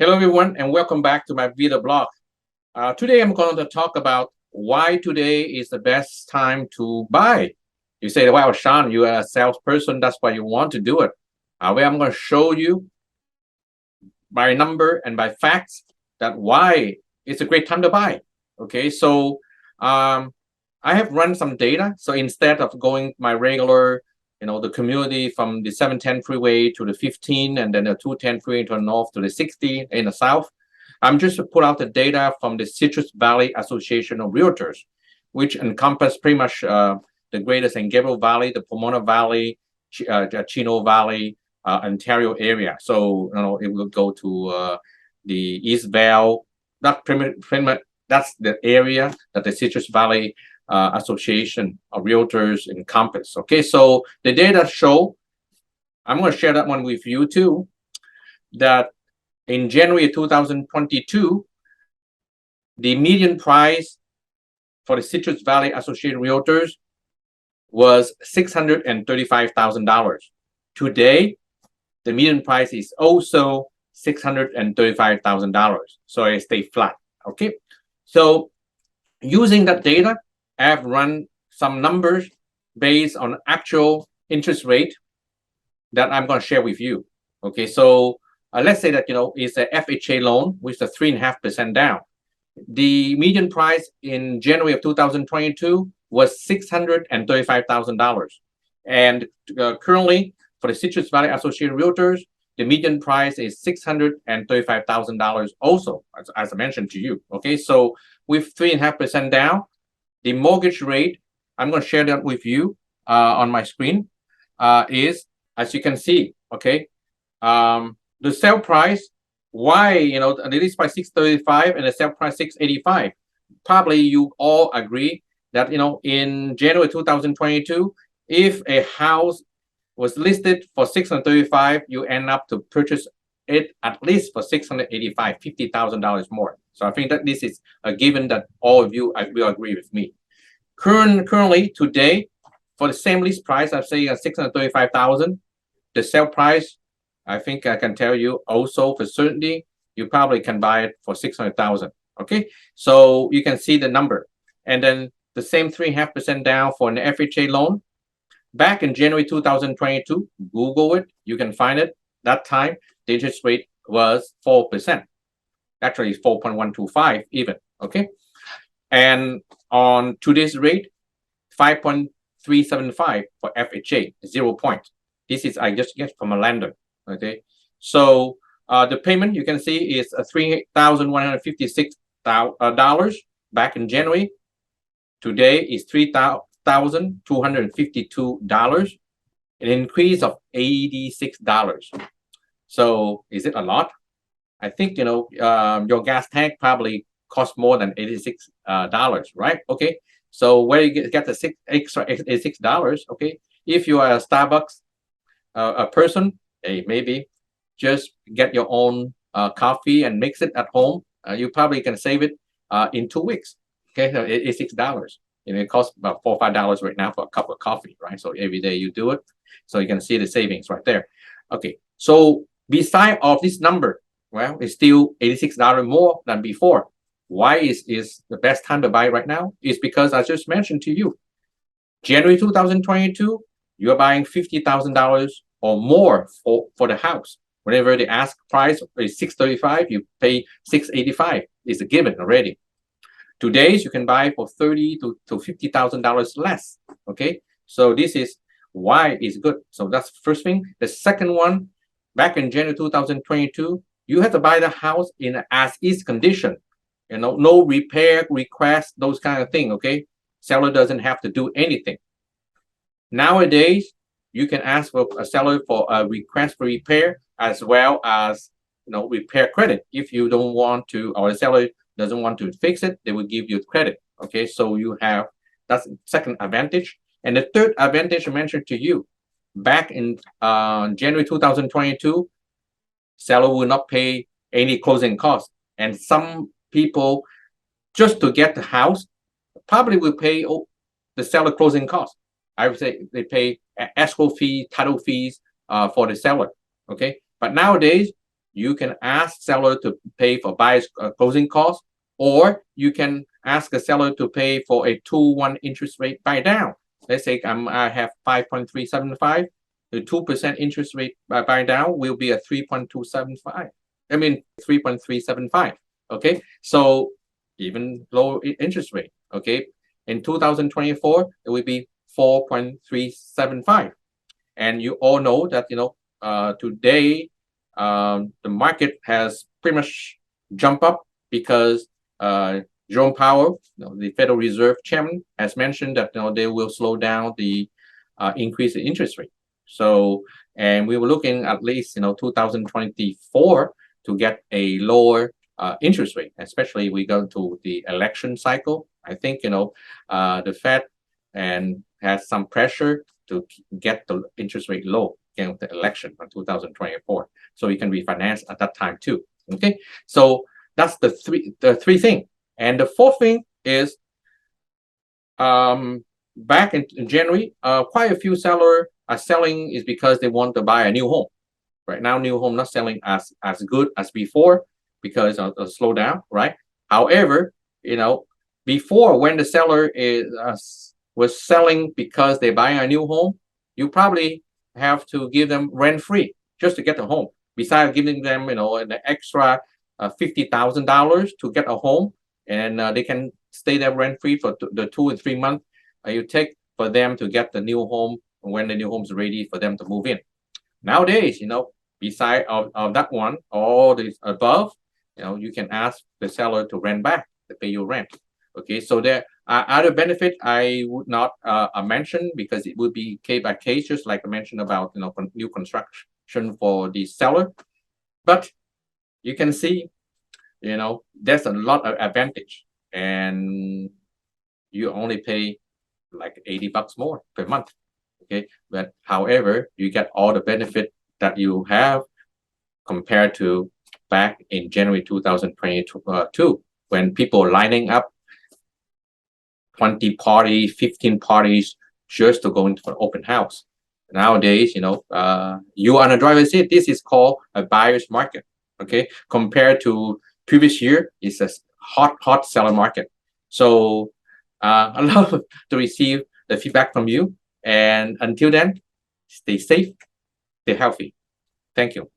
Hello everyone and welcome back to my video blog. Today I'm going to talk about why today is the best time to buy. You say, wow, Shawn, you are a salesperson, that's why you want to do it. Well, I'm going to show you by number and by facts that why it's a great time to buy. Okay, so I have run some data. So instead of going my regular, the community from the 710 freeway to the 15 and then the 210 freeway to the north to the 60 in the south, I'm just to put out the data from the Citrus Valley Association of Realtors, which encompass pretty much the greater San Gabriel Valley, the Pomona Valley, Chino Valley, Ontario area. So it will go to the East Valley. That's the area that the Citrus Valley Association of Realtors encompass. Okay, so the data show, I'm going to share that one with you too, that in January 2022, the median price for the Citrus Valley Associated Realtors was $635,000. Today, the median price is also $635,000. So it stays flat. Okay, so using that data, I have run some numbers based on actual interest rate that I'm going to share with you. Okay, so let's say that it's a FHA loan with a 3.5% down. The median price in January of 2022 was $635,000, and currently for the Citrus Valley Associated Realtors, the median price is $635,000 also, as I mentioned to you. Okay, so with 3.5% down, the mortgage rate, I'm going to share that with you on my screen, is, as you can see, okay, the sale price, why, the list price 635 and the sale price 685. Probably you all agree that, in January 2022, if a house was listed for 635, you end up to purchase it at least for 685, $50,000 more. So I think that this is a given that all of you will agree with me. Currently, today, for the same list price, I'm saying 635,000. The sale price, I think I can tell you also for certainty, you probably can buy it for 600,000. Okay, so you can see the number, and then the same 3.5% down for an FHA loan. Back in January 2022, Google it, you can find it. That time, the interest rate was 4%. Actually, it's 4.125 even, okay? And on today's rate, 5.375 for FHA, 0 point. This is, I just get from a lender, okay? So the payment, you can see, is $3,156 back in January. Today is $3,252, an increase of $86. So is it a lot? I think, your gas tank probably costs more than $86, right? Okay, so where you get the extra $86, okay? If you are a Starbucks a person, hey, maybe just get your own coffee and mix it at home. You probably can save it in 2 weeks. Okay, so $86. It costs about $4 or $5 right now for a cup of coffee, right? So every day you do it, so you can see the savings right there. Okay, so beside of this number, well, it's still $86 more than before. Why is the best time to buy right now? Is because I just mentioned to you, January 2022, you're buying $50,000 or more for the house. Whenever the ask price is $635, you pay $685. It's a given already. Today, you can buy for $30,000 to $50,000 less. Okay, so this is why it's good. So that's the first thing. The second one, back in January 2022, you have to buy the house in as-is condition. No repair request, those kind of things. Okay, seller doesn't have to do anything. Nowadays, you can ask for a seller for a request for repair as well as repair credit. If you don't want to, or the seller doesn't want to fix it, they will give you credit. Okay, so you have, that's the second advantage. And the third advantage I mentioned to you, back in January 2022, seller will not pay any closing costs. And some people, just to get the house, probably will pay the seller closing costs. I would say they pay escrow fee, title fees for the seller. Okay, but nowadays you can ask seller to pay for buyer's closing costs, or you can ask a seller to pay for a 2-1 interest rate buy down. Let's say I have 5.375. The 2% interest rate buy down will be a 3.275. I mean 3.375. Okay, so even low interest rate. Okay, in 2024 it will be 4.375. And you all know that today the market has pretty much jumped up because Jerome Powell, the Federal Reserve Chairman, has mentioned that they will slow down the increase in interest rate. So, and we were looking at least 2024 to get a lower interest rate, especially we go to the election cycle. I think the Fed and has some pressure to get the interest rate low in the election in 2024, so you can refinance at that time too. Okay, so that's the three thing. And the fourth thing is back in January, quite a few sellers are selling is because they want to buy a new home. Right now, new home not selling as good as before because of the slowdown, right? However, before, when the seller was selling because they buy a new home, you probably have to give them rent free just to get a home. Besides giving them an extra $50,000 to get a home, and they can stay there rent free for the 2 and 3 months you take for them to get the new home when the new home is ready for them to move in. Nowadays, beside of that one, all this above, you can ask the seller to rent back, to pay your rent. Okay, so there are other benefits I would not mention because it would be case by case, just like I mentioned about new construction for the seller. But you can see, there's a lot of advantage, and you only pay like $80 more per month. Okay, but however, you get all the benefit that you have compared to back in January 2022 when people lining up 20 parties, 15 parties just to go into an open house. Nowadays, you are on the driver's seat. This is called a buyer's market. Okay, compared to previous year, it's a hot seller market. So I love to receive the feedback from you. And until then, stay safe, stay healthy. Thank you.